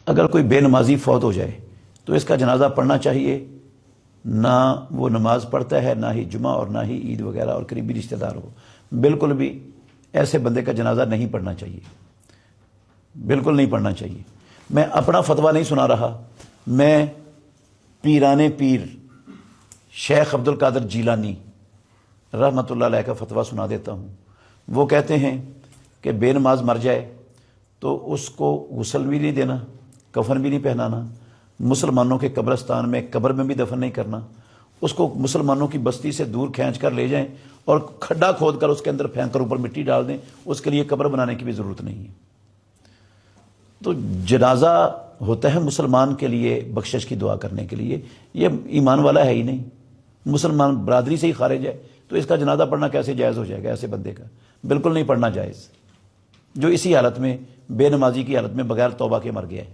اگر کوئی بے نمازی فوت ہو جائے تو اس کا جنازہ پڑھنا چاہیے، نہ وہ نماز پڑھتا ہے، نہ ہی جمعہ اور نہ ہی عید وغیرہ اور قریبی رشتہ دار ہو، بالکل بھی ایسے بندے کا جنازہ نہیں پڑھنا چاہیے، بالکل نہیں پڑھنا چاہیے۔ میں اپنا فتویٰ نہیں سنا رہا، میں پیران پیر شیخ عبد القادر جیلانی رحمۃ اللہ علیہ کا فتویٰ سنا دیتا ہوں۔ وہ کہتے ہیں کہ بے نماز مر جائے تو اس کو غسل بھی نہیں دینا، کفن بھی نہیں پہنانا، مسلمانوں کے قبرستان میں قبر میں بھی دفن نہیں کرنا، اس کو مسلمانوں کی بستی سے دور کھینچ کر لے جائیں اور کھڈا کھود کر اس کے اندر پھینک کر اوپر مٹی ڈال دیں، اس کے لیے قبر بنانے کی بھی ضرورت نہیں ہے۔ تو جنازہ ہوتا ہے مسلمان کے لیے بخشش کی دعا کرنے کے لیے، یہ ایمان والا ہے ہی نہیں، مسلمان برادری سے ہی خارج ہے، تو اس کا جنازہ پڑھنا کیسے جائز ہو جائے گا ایسے بندے کا؟ بالکل نہیں پڑھنا جائز، جو اسی حالت میں بے نمازی کی حالت میں بغیر توبہ کے مر گیا ہے۔